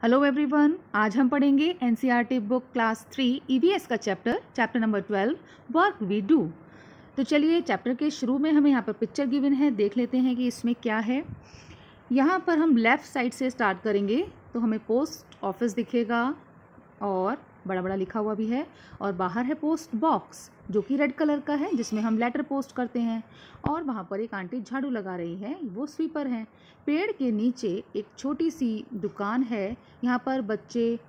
Hello everyone, आज हम पढ़ेंगे एनसीईआरटी बुक क्लास 3 ईवीएस का chapter number 12 work we do. तो चलिए चैप्टर के शुरू में हमें यहाँ पर पिक्चर गिवन है, देख लेते हैं कि इसमें क्या है। यहाँ पर हम लेफ़्ट साइड से स्टार्ट करेंगे तो हमें पोस्ट ऑफिस दिखेगा और बड़ा बड़ा लिखा हुआ भी है, और बाहर है पोस्ट बॉक्स जो कि रेड कलर का है जिसमें हम लेटर पोस्ट करते हैं। और वहाँ पर एक आंटी झाड़ू लगा रही है, वो स्वीपर हैं। पेड़ के नीचे एक छोटी सी दुकान है, यहाँ पर बच्चे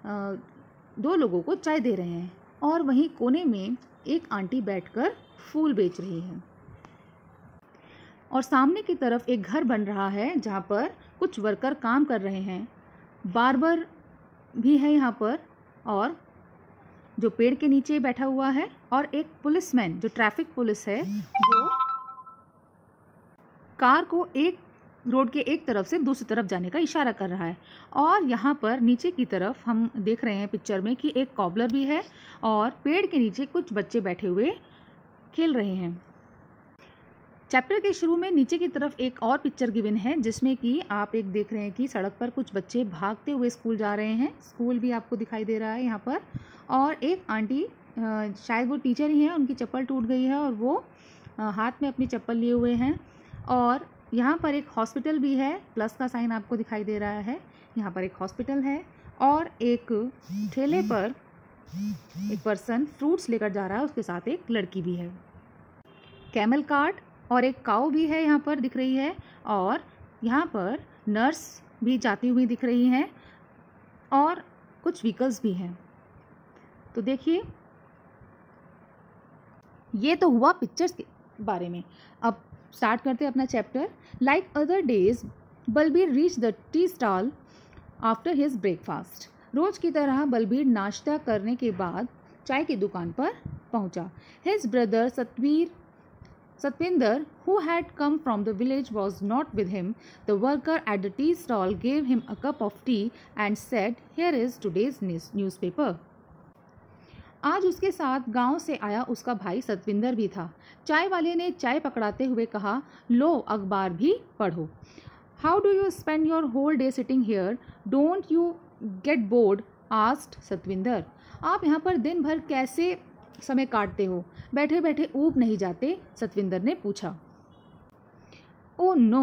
दो लोगों को चाय दे रहे हैं, और वहीं कोने में एक आंटी बैठकर फूल बेच रही है। और सामने की तरफ एक घर बन रहा है जहाँ पर कुछ वर्कर काम कर रहे हैं। बार्बर भी है यहाँ पर, और जो पेड़ के नीचे बैठा हुआ है, और एक पुलिसमैन जो ट्रैफिक पुलिस है वो कार को एक रोड के एक तरफ से दूसरी तरफ जाने का इशारा कर रहा है। और यहाँ पर नीचे की तरफ हम देख रहे हैं पिक्चर में कि एक कॉबलर भी है, और पेड़ के नीचे कुछ बच्चे बैठे हुए खेल रहे हैं। चैप्टर के शुरू में नीचे की तरफ एक और पिक्चर गिवन है जिसमें कि आप एक देख रहे हैं कि सड़क पर कुछ बच्चे भागते हुए स्कूल जा रहे हैं। स्कूल भी आपको दिखाई दे रहा है यहाँ पर, और एक आंटी शायद वो टीचर ही हैं, उनकी चप्पल टूट गई है और वो हाथ में अपनी चप्पल लिए हुए हैं। और यहाँ पर एक हॉस्पिटल भी है, प्लस का साइन आपको दिखाई दे रहा है। यहाँ पर एक हॉस्पिटल है, और एक ठेले पर एक पर्सन फ्रूट्स लेकर जा रहा है, उसके साथ एक लड़की भी है। कैमल कार्ट और एक काऊ भी है यहाँ पर दिख रही है, और यहाँ पर नर्स भी जाती हुई दिख रही हैं, और कुछ व्हीकल्स भी हैं। तो देखिए, ये तो हुआ पिक्चर्स के बारे में। अब स्टार्ट करते हैं अपना chapter. Like other days Balbir reach the tea stall after his breakfast. रोज की तरह बलबीर नाश्ता करने के बाद चाय की दुकान पर पहुंचा। His brother Satvinder, who had come from the village, was not with him. The worker at the tea stall gave him a cup of tea and said, "Here is today's newspaper." आज उसके साथ गांव से आया उसका भाई सतविंदर भी था। चाय वाले ने चाय पकड़ाते हुए कहा, लो अखबार भी पढ़ो। How do you spend your whole day sitting here? Don't you get bored? asked Satwinder. आप यहाँ पर दिन भर कैसे समय काटते हो, बैठे बैठे ऊब नहीं जाते? सतविंदर ने पूछा। Oh no,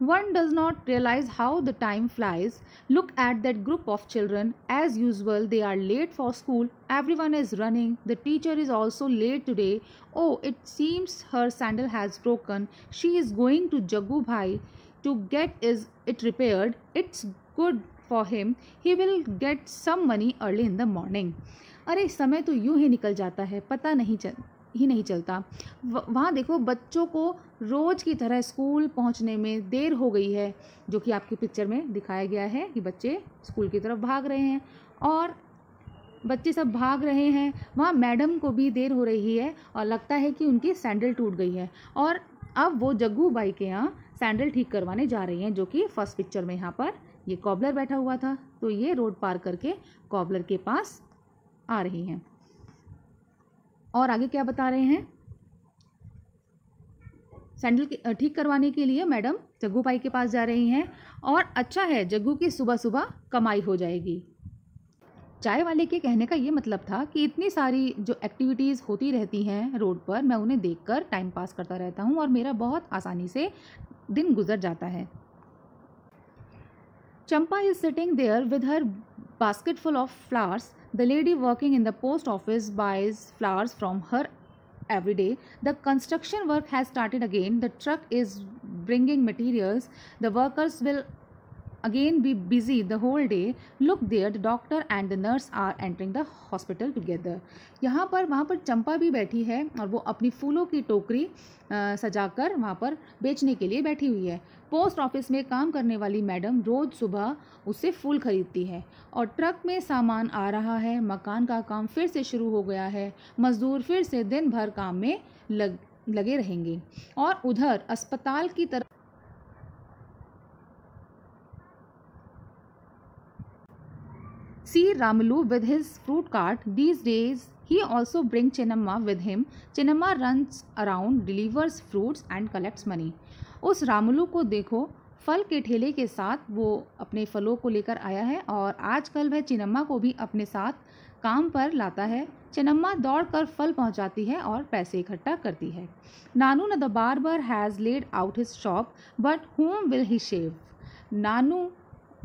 one does not realize how the time flies. Look at that group of children. As usual, they are late for school. Everyone is running. The teacher is also late today. Oh, it seems her sandal has broken. She is going to Jaggu Bhai to get it repaired. It's good for him. He will get some money early in the morning. अरे समय तो यूं ही निकल जाता है, पता नहीं चलता। वहाँ देखो, बच्चों को रोज़ की तरह स्कूल पहुँचने में देर हो गई है, जो कि आपकी पिक्चर में दिखाया गया है कि बच्चे स्कूल की तरफ भाग रहे हैं, और बच्चे सब भाग रहे हैं। वहाँ मैडम को भी देर हो रही है, और लगता है कि उनकी सैंडल टूट गई है, और अब वो जग्गू बाई के यहाँ सैंडल ठीक करवाने जा रही हैं, जो कि फर्स्ट पिक्चर में यहाँ पर ये कॉबलर बैठा हुआ था। तो ये रोड पार करके कॉबलर के पास आ रही हैं। और आगे क्या बता रहे हैं? सैंडल ठीक करवाने के लिए मैडम जग्गू भाई के पास जा रही हैं, और अच्छा है जग्गू की सुबह सुबह कमाई हो जाएगी। चाय वाले के कहने का ये मतलब था कि इतनी सारी जो एक्टिविटीज़ होती रहती हैं रोड पर, मैं उन्हें देखकर टाइम पास करता रहता हूँ, और मेरा बहुत आसानी से दिन गुजर जाता है। Champa is sitting there with her basket full of flowers. The lady working in the post office buys flowers from her every day. The construction work has started again. The truck is bringing materials. The workers will again be busy the whole day. Look there, the doctor and the nurse are entering the hospital together. यहाँ पर वहाँ पर चंपा भी बैठी है, और वो अपनी फूलों की टोकरी सजाकर वहाँ पर बेचने के लिए बैठी हुई है। पोस्ट ऑफिस में काम करने वाली मैडम रोज़ सुबह उससे फूल खरीदती है, और ट्रक में सामान आ रहा है। मकान का काम फिर से शुरू हो गया है। मजदूर फिर से दिन भर काम में लगे रहेंगे। और उधर अस्पताल की तरफ See Ramulu with his fruit cart. These days he also brings Chinnamma with him. Chinnamma runs around, delivers fruits and collects money. उस रामुलू को देखो, फल के ठेले के साथ वो अपने फलों को लेकर आया है और आजकल वह चिन्नम्मा को भी अपने साथ काम पर लाता है। चिन्नम्मा दौड़कर फल पहुंचाती है और पैसे इकट्ठा करती है। Nanu the barber has laid out his shop but whom will he shave. Nanu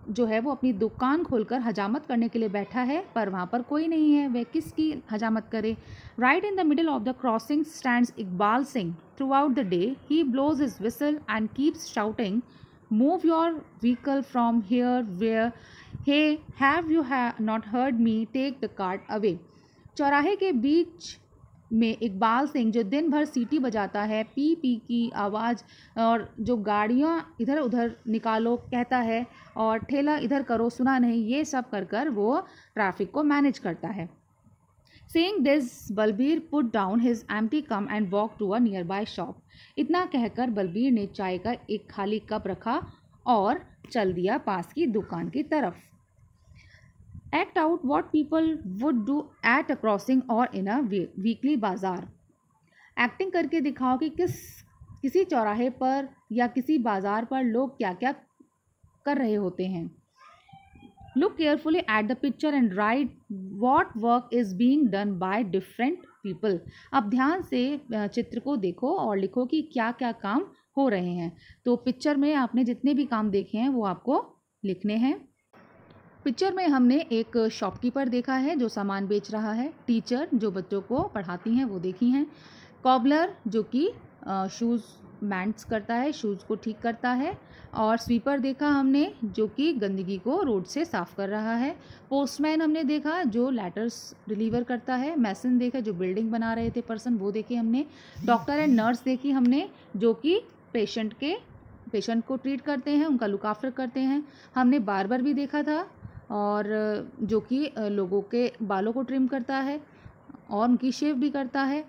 जो है वो अपनी दुकान खोलकर हजामत करने के लिए बैठा है, पर वहाँ पर कोई नहीं है, वह किसकी हजामत करे। Right in the middle of the crossing stands Iqbal Singh. Throughout the day he blows his whistle and keeps shouting, move your vehicle from here where, hey have you not heard me, take the cart away. चौराहे के बीच में इकबाल सिंह जो दिन भर सीटी बजाता है, P P की आवाज़, और जो गाड़ियाँ इधर उधर निकालो कहता है और ठेला इधर करो सुना नहीं, ये सब कर कर वो ट्रैफिक को मैनेज करता है। Saying this, Balbir put down his empty cup and walk to a nearby shop. इतना कहकर बलबीर ने चाय का एक खाली कप रखा और चल दिया पास की दुकान की तरफ। Act out what people would do at a crossing or in a weekly बाज़ार। एक्टिंग करके दिखाओ कि किसी चौराहे पर या किसी बाज़ार पर लोग क्या क्या कर रहे होते हैं। Look carefully at the picture and write what work is being done by different people। अब ध्यान से चित्र को देखो और लिखो कि क्या क्या काम हो रहे हैं। तो पिक्चर में आपने जितने भी काम देखे हैं वो आपको लिखने हैं। पिक्चर में हमने एक शॉपकीपर देखा है जो सामान बेच रहा है, टीचर जो बच्चों को पढ़ाती हैं वो देखी हैं, कॉबलर जो कि शूज़ मेंट्स करता है, शूज़ को ठीक करता है, और स्वीपर देखा हमने जो कि गंदगी को रोड से साफ़ कर रहा है, पोस्टमैन हमने देखा जो लेटर्स डिलीवर करता है, मैसन देखा जो बिल्डिंग बना रहे थे पर्सन वो देखे हमने, डॉक्टर एंड नर्स देखी हमने जो कि पेशेंट को ट्रीट करते हैं, उनका लुक आफ्टर करते हैं। हमने बार्बर भी देखा था और जो कि लोगों के बालों को ट्रिम करता है और उनकी शेव भी करता है।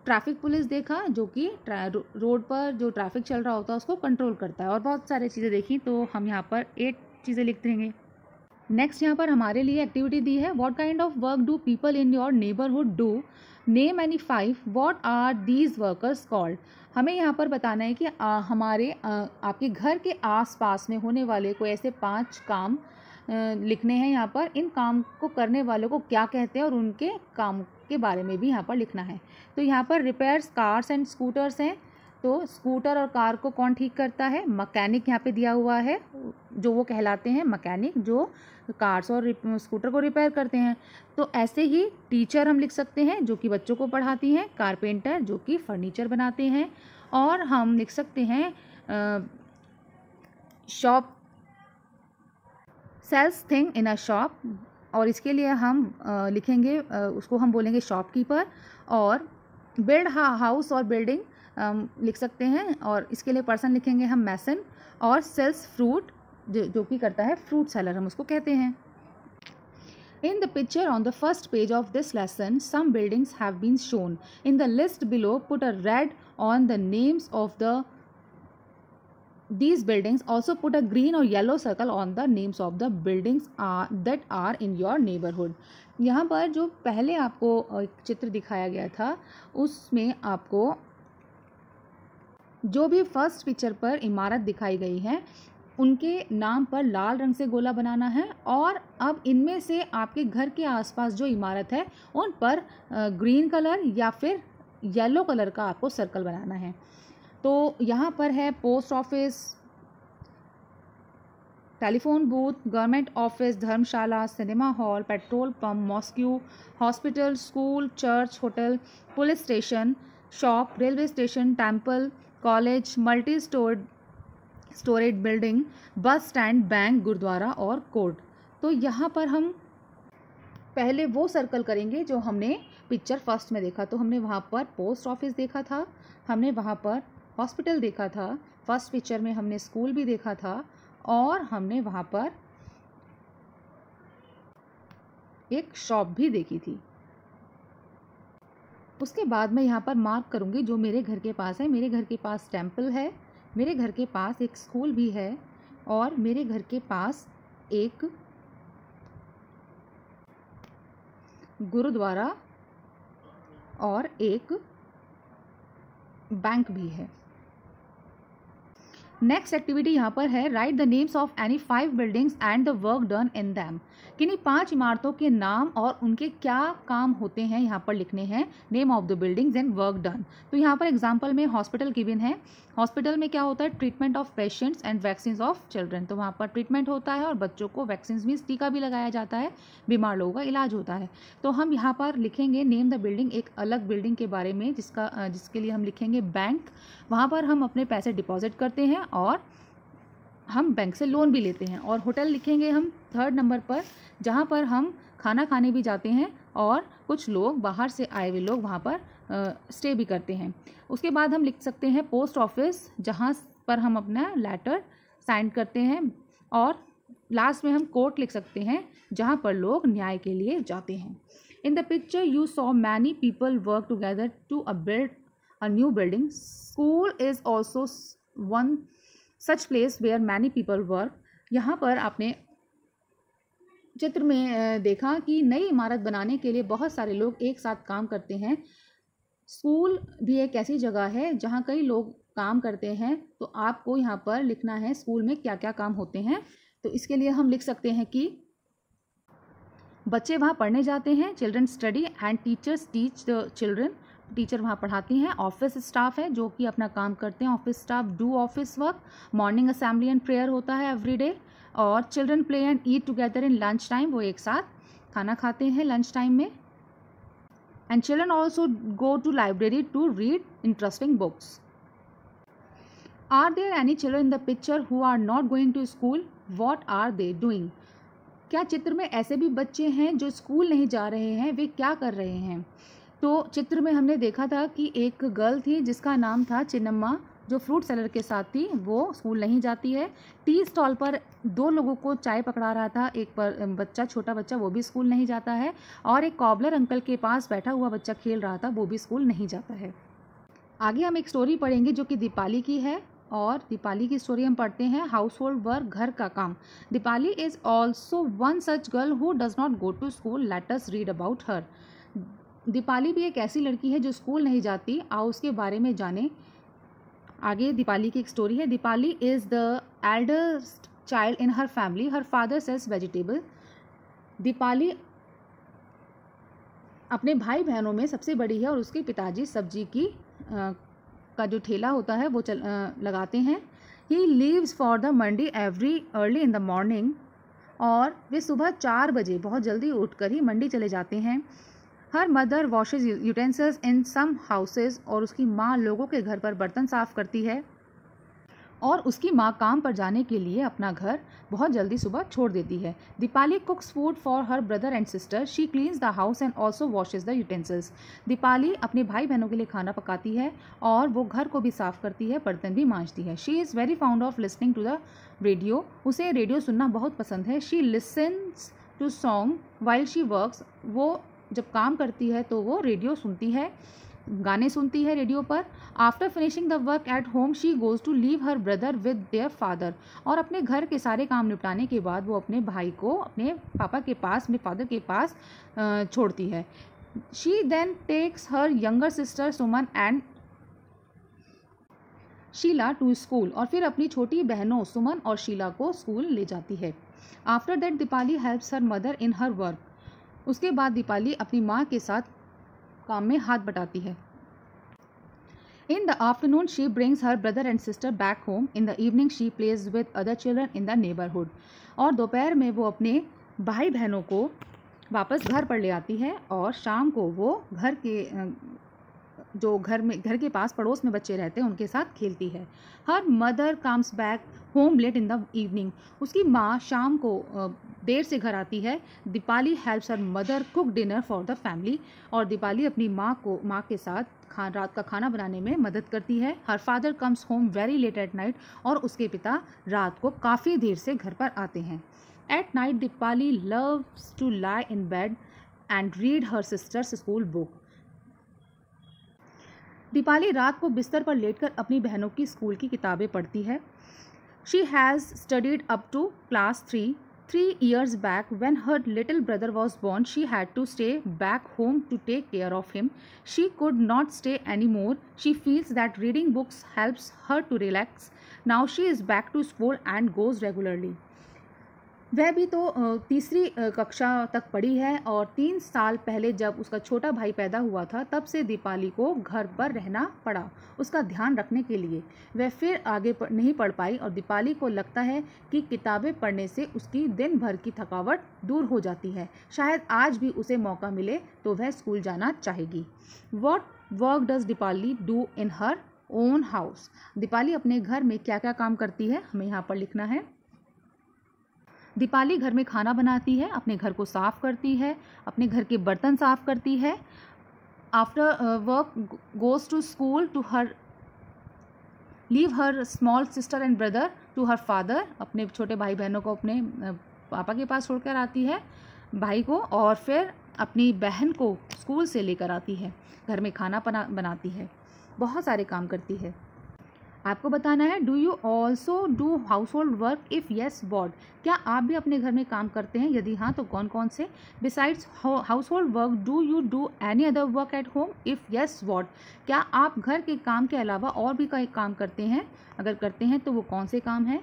ट्रैफिक पुलिस देखा जो कि रोड पर जो ट्रैफिक चल रहा होता है उसको कंट्रोल करता है, और बहुत सारी चीज़ें देखी। तो हम यहाँ पर 8 चीज़ें लिख देंगे। नेक्स्ट यहाँ पर हमारे लिए एक्टिविटी दी है, what kind of work do people in your neighbourhood do, name any 5, what are these workers called. हमें यहाँ पर बताना है कि आपके घर के आसपास में होने वाले कोई ऐसे 5 काम लिखने हैं यहाँ पर। इन काम को करने वालों को क्या कहते हैं और उनके काम के बारे में भी यहाँ पर लिखना है। तो यहाँ पर रिपेयर्स कार्स एंड स्कूटर्स हैं, तो स्कूटर और कार को कौन ठीक करता है, मैकेनिक यहाँ पे दिया हुआ है, जो वो कहलाते हैं मैकेनिक जो कार्स और स्कूटर को रिपेयर करते हैं। तो ऐसे ही टीचर हम लिख सकते हैं जो कि बच्चों को पढ़ाती हैं, कारपेंटर जो कि फर्नीचर बनाते हैं, और हम लिख सकते हैं shop sells thing in a shop, और इसके लिए हम लिखेंगे उसको हम बोलेंगे शॉपकीपर। और बिल्ड हाउस और बिल्डिंग लिख सकते हैं, और इसके लिए पर्सन लिखेंगे हम मैसन। और सेल्स फ्रूट जो कि करता है फ्रूट सेलर, हम उसको कहते हैं। In the picture on the first page of this lesson, some buildings have been shown. In the list below, put a red on the names of these buildings. Also put a green or yellow circle on the names of the buildings that are in your neighborhood. यहाँ पर जो पहले आपको एक चित्र दिखाया गया था उसमें आपको जो भी फर्स्ट पिक्चर पर इमारत दिखाई गई है उनके नाम पर लाल रंग से गोला बनाना है, और अब इनमें से आपके घर के आसपास जो इमारत है उन पर ग्रीन कलर या फिर येलो कलर का आपको सर्कल बनाना है। तो यहाँ पर है post office, telephone booth, government office, dharamshala, cinema hall, petrol pump, mosque, hospital, school, church, hotel, police station, shop, railway station, temple, college, multi storage building, bus stand, bank, gurdwara और court. तो यहाँ पर हम पहले वो सर्कल करेंगे जो हमने पिक्चर फर्स्ट में देखा। तो हमने वहाँ पर पोस्ट ऑफिस देखा था, हमने वहाँ पर हॉस्पिटल देखा था, फर्स्ट पिक्चर में हमने स्कूल भी देखा था, और हमने वहाँ पर एक शॉप भी देखी थी। उसके बाद मैं यहाँ पर मार्क करूँगी जो मेरे घर के पास है। मेरे घर के पास टेम्पल है, मेरे घर के पास एक स्कूल भी है, और मेरे घर के पास एक गुरुद्वारा और एक बैंक भी है। नेक्स्ट एक्टिविटी यहाँ पर है right the names of any 5 buildings and the work done in them. किन्हीं 5 इमारतों के नाम और उनके क्या काम होते हैं यहाँ पर लिखने हैं, name of the buildings and work done. तो यहाँ पर एग्जांपल में हॉस्पिटल गिवन है। हॉस्पिटल में क्या होता है, treatment of patients and vaccine of children. तो वहाँ पर ट्रीटमेंट होता है और बच्चों को वैक्सीन मीन्स टीका भी लगाया जाता है, बीमार लोगों का इलाज होता है। तो हम यहाँ पर लिखेंगे नेम द बिल्डिंग, एक अलग बिल्डिंग के बारे में जिसके लिए हम लिखेंगे बैंक। वहाँ पर हम अपने पैसे डिपॉजिट करते हैं और हम बैंक से लोन भी लेते हैं। और होटल लिखेंगे हम 3rd नंबर पर, जहाँ पर हम खाना खाने भी जाते हैं और कुछ लोग बाहर से आए हुए लोग वहाँ पर स्टे भी करते हैं। उसके बाद हम लिख सकते हैं पोस्ट ऑफिस, जहाँ पर हम अपना लेटर साइन करते हैं। और लास्ट में हम कोर्ट लिख सकते हैं, जहाँ पर लोग न्याय के लिए जाते हैं। In the picture you saw many people work together to build a new building. School is also one such place where many people work. यहाँ पर आपने चित्र में देखा कि नई इमारत बनाने के लिए बहुत सारे लोग एक साथ काम करते हैं। स्कूल भी एक ऐसी जगह है जहाँ कई लोग काम करते हैं। तो आपको यहाँ पर लिखना है स्कूल में क्या क्या काम होते हैं। तो इसके लिए हम लिख सकते हैं कि बच्चे वहाँ पढ़ने जाते हैं, children study and teachers teach the children. Teacher वहाँ पढ़ाती हैं। ऑफिस स्टाफ है जो कि अपना काम करते हैं, office staff do office work. Morning assembly and prayer होता है एवरी डे। और children play and eat together in lunch time, वो एक साथ खाना खाते हैं लंच टाइम में। And children also go to library to read interesting books. Are there any children in the picture who are not going to school, what are they doing. क्या चित्र में ऐसे भी बच्चे हैं जो स्कूल नहीं जा रहे हैं, वे क्या कर रहे हैं। तो चित्र में हमने देखा था कि एक गर्ल थी जिसका नाम था चिन्नम्मा, जो फ्रूट सेलर के साथ थी, वो स्कूल नहीं जाती है। टी स्टॉल पर 2 लोगों को चाय पकड़ा रहा था, एक पर बच्चा, छोटा बच्चा, वो भी स्कूल नहीं जाता है। और एक कॉबलर अंकल के पास बैठा हुआ बच्चा खेल रहा था, वो भी स्कूल नहीं जाता है। आगे हम एक स्टोरी पढ़ेंगे जो कि दीपाली की है। और दीपाली की स्टोरी हम पढ़ते हैं हाउस होल्ड वर्क, घर का काम। Deepali is also one such girl who does not go to school, let us read about her. Deepali भी एक ऐसी लड़की है जो स्कूल नहीं जाती, आओ उसके बारे में जाने। आगे दीपाली की एक स्टोरी है। Deepali is the eldest child in her family, her father sells vegetable. Deepali अपने भाई बहनों में सबसे बड़ी है और उसके पिताजी सब्जी की का जो ठेला होता है वो लगाते हैं। He leaves for the Mandi every early in the morning. और वे सुबह 4 बजे बहुत जल्दी उठकर ही मंडी चले जाते हैं। हर मदर वॉशेज यूटेंसिल्स इन सम हाउसेज। और उसकी माँ लोगों के घर पर बर्तन साफ़ करती है। और उसकी माँ काम पर जाने के लिए अपना घर बहुत जल्दी सुबह छोड़ देती है। Deepali कुक्स food for her brother and sister. She cleans the house and also washes the utensils. Deepali अपने भाई बहनों के लिए खाना पकाती है और वो घर को भी साफ़ करती है, बर्तन भी मांजती है। She is very fond of listening to the radio. उसे रेडियो सुनना बहुत पसंद है। She listens to song while she works. वो जब काम करती है तो वो रेडियो सुनती है, गाने सुनती है रेडियो पर। After finishing the work at home she goes to leave her brother with their father. और अपने घर के सारे काम निपटाने के बाद वो अपने भाई को अपने पापा के पास, अपने फादर के पास छोड़ती है। She then takes her younger sister Suman and Sheela to school. और फिर अपनी छोटी बहनों सुमन और शीला को स्कूल ले जाती है। After that Deepali helps her mother in her work. उसके बाद दीपाली अपनी माँ के साथ काम में हाथ बटाती है। In the afternoon she brings her brother and sister back home. In the evening she plays with other children in the neighbourhood. और दोपहर में वो अपने भाई बहनों को वापस घर पर ले आती है और शाम को वो घर के पास पड़ोस में बच्चे रहते हैं उनके साथ खेलती है। Her mother comes back home late in the evening. उसकी माँ शाम को देर से घर आती है। Deepali helps her mother cook dinner for the family. और दीपाली अपनी माँ के साथ रात का खाना बनाने में मदद करती है। Her father comes home very late at night. और उसके पिता रात को काफ़ी देर से घर पर आते हैं। At night Deepali loves to lie in bed and read her sister's school book. Deepali रात को बिस्तर पर लेटकर अपनी बहनों की स्कूल की किताबें पढ़ती है। She has studied up to class 3 years back. When her little brother was born, she had to stay back home to take care of him. She could not stay anymore. She feels that reading books helps her to relax. Now she is back to school and goes regularly. वह भी तो तीसरी कक्षा तक पढ़ी है और 3 साल पहले जब उसका छोटा भाई पैदा हुआ था तब से दीपाली को घर पर रहना पड़ा उसका ध्यान रखने के लिए। वह फिर आगे नहीं पढ़ पाई और दीपाली को लगता है कि किताबें पढ़ने से उसकी दिन भर की थकावट दूर हो जाती है। शायद आज भी उसे मौका मिले तो वह स्कूल जाना चाहेगी। What work does Deepali do in her own house. Deepali अपने घर में क्या क्या काम करती है, हमें यहाँ पर लिखना है। दीपाली घर में खाना बनाती है, अपने घर को साफ़ करती है, अपने घर के बर्तन साफ़ करती है। After work goes to school to her leave her small sister and brother to her father. अपने छोटे भाई बहनों को अपने पापा के पास छोड़कर आती है, भाई को, और फिर अपनी बहन को स्कूल से लेकर आती है। घर में खाना बनाती है, बहुत सारे काम करती है। आपको बताना है do you also do household work, if yes what. क्या आप भी अपने घर में काम करते हैं, यदि हाँ तो कौन कौन से। Besides house hold work do you do any other work at home, if yes what. क्या आप घर के काम के अलावा और भी कई काम करते हैं, अगर करते हैं तो वो कौन से काम हैं,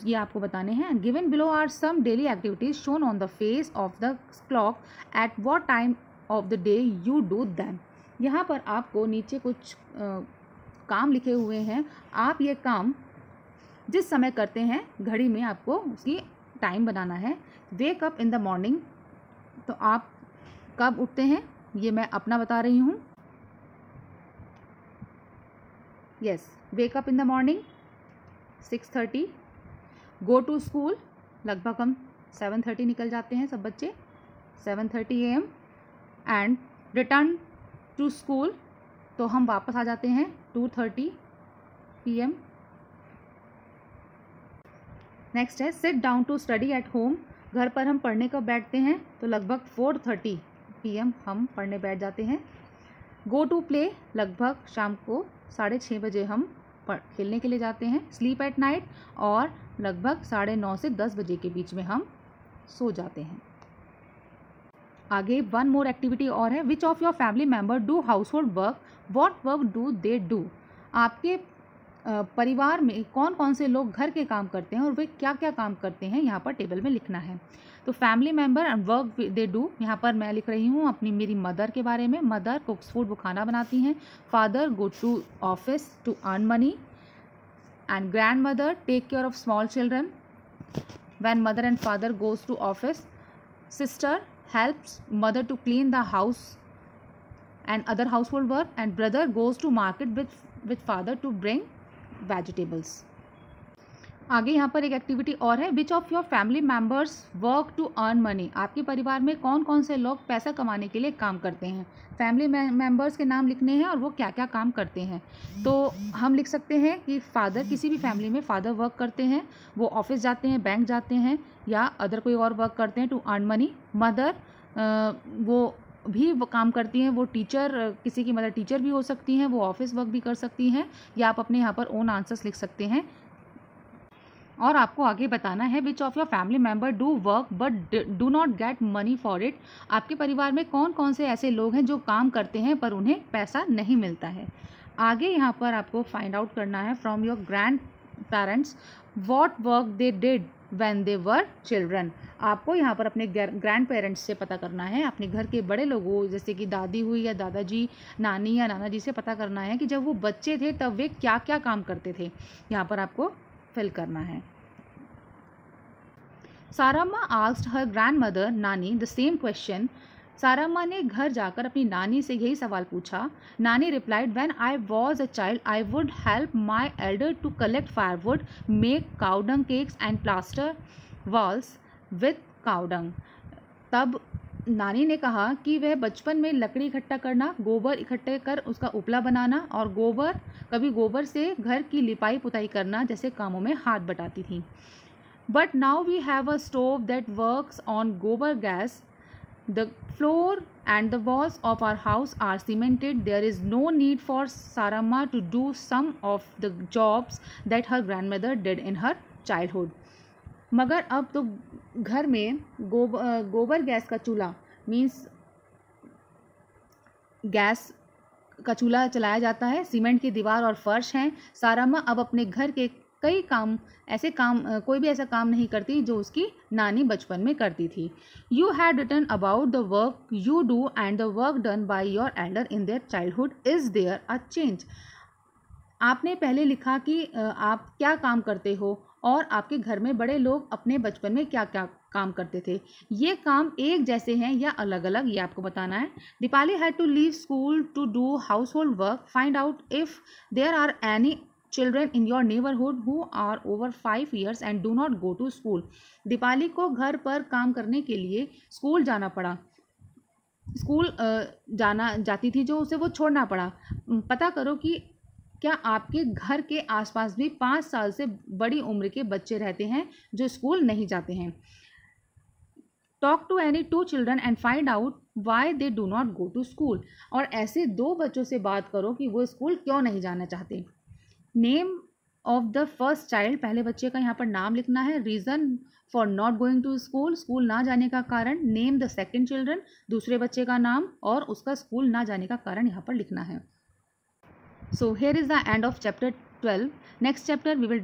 ये आपको बताने हैं। Given below are some daily activities shown on the face of the clock at what time of the day you do them. यहाँ पर आपको नीचे कुछ काम लिखे हुए हैं, आप ये काम जिस समय करते हैं घड़ी में आपको उसकी टाइम बनाना है। वेक अप इन द मॉर्निंग, तो आप कब उठते हैं, ये मैं अपना बता रही हूँ। Yes, wake up in the morning 6:30। Go to school, लगभग हम 7:30 निकल जाते हैं सब बच्चे, 7:30 AM। And return to school, तो हम वापस आ जाते हैं 2:30 PM। नेक्स्ट है sit down to study at home. घर पर हम पढ़ने कब बैठते हैं, तो लगभग 4:30 PM हम पढ़ने बैठ जाते हैं। गो टू प्ले, लगभग शाम को 6:30 बजे हम खेलने के लिए जाते हैं। स्लीप एट नाइट, और लगभग 9:30 से 10 बजे के बीच में हम सो जाते हैं। आगे वन मोर एक्टिविटी और है, which of your family member do household work, what work do they do. आपके परिवार में कौन कौन से लोग घर के काम करते हैं और वे क्या क्या काम करते हैं, यहाँ पर टेबल में लिखना है। तो family member and work they do, यहाँ पर मैं लिख रही हूँ अपनी मेरी मदर के बारे में। मदर कुक्स फूड, वो खाना बनाती हैं। Father go to office to earn money, and grandmother take care of small children when mother and father goes to office. Sister helps mother to clean the house and other household work, and brother goes to market with father to bring vegetables। आगे यहाँ पर एक activity और है, which of your family members work to earn money. आपके परिवार में कौन कौन से लोग पैसा कमाने के लिए काम करते हैं। फैमिली मेम्बर्स के नाम लिखने हैं और वो क्या क्या काम करते हैं। तो हम लिख सकते हैं कि फादर, किसी भी फैमिली में फादर वर्क करते हैं, वो ऑफिस जाते हैं, बैंक जाते हैं, या अदर कोई और वर्क करते हैं टू अर्न मनी। मदर वो भी वो काम करती हैं, वो टीचर, किसी की मदर टीचर भी हो सकती हैं, वो ऑफिस वर्क भी कर सकती हैं, या आप अपने यहाँ पर ओन आंसर्स लिख सकते हैं। और आपको आगे बताना है which of your family member do work but do not get money for it. आपके परिवार में कौन कौन से ऐसे लोग हैं जो काम करते हैं पर उन्हें पैसा नहीं मिलता है। आगे यहाँ पर आपको फाइंड आउट करना है from your grand parents what work they did when they were children. आपको यहाँ पर अपने ग्रैंड पेरेंट्स से पता करना है, अपने घर के बड़े लोगों जैसे कि दादी हुई या दादाजी, नानी या नाना जी से पता करना है कि जब वो बच्चे थे तब वे क्या क्या काम करते थे। यहाँ पर आपको फिल करना है। साराम्मा आस्क्ड हर ग्रैंडमदर नानी द सेम क्वेश्चन। साराम्मा ने घर जाकर अपनी नानी से यही सवाल पूछा। नानी replied, when I was a child I would help my elder to collect firewood, make cowdung cakes and plaster walls with cowdung. तब नानी ने कहा कि वह बचपन में लकड़ी इकट्ठा करना, गोबर इकट्ठे कर उसका उपला बनाना और कभी गोबर से घर की लिपाई पुताई करना जैसे कामों में हाथ बटाती थी। But now we have a stove that works on gobar gas. The floor and the walls of our house are cemented. There is no need for Saramma to do some of the jobs that her grandmother did in her childhood. मगर अब तो घर में गोबर gas का चूल्हा means gas का चूल्हा चलाया जाता है, सीमेंट की दीवार और फर्श हैं। साराम्मा अब अपने घर के कोई भी ऐसा काम नहीं करती जो उसकी नानी बचपन में करती थी। You had written about the work you do and the work done by your elder in their childhood, is there a change. आपने पहले लिखा कि आप क्या काम करते हो और आपके घर में बड़े लोग अपने बचपन में क्या क्या काम करते थे। ये काम एक जैसे हैं या अलग अलग, ये आपको बताना है। Deepali had to leave school to do household work, find out if there are any children in your neighbourhood who are over 5 years and do not go to school. Deepali को घर पर काम करने के लिए स्कूल जाना पड़ा, स्कूल जाती थी जो उसे वो छोड़ना पड़ा। पता करो कि क्या आपके घर के आसपास भी 5 साल से बड़ी उम्र के बच्चे रहते हैं जो स्कूल नहीं जाते हैं। Talk to any 2 children and find out why they do not go to school. और ऐसे 2 बच्चों से बात करो कि वो स्कूल क्यों नहीं जाना चाहते। Name of the first child, पहले बच्चे का यहाँ पर नाम लिखना है। Reason for not going to school, school ना जाने का कारण। नेम द सेकेंड चिल्ड्रन, दूसरे बच्चे का नाम और उसका स्कूल ना जाने का कारण यहाँ पर लिखना है। So here is the end of chapter 12. Next chapter we will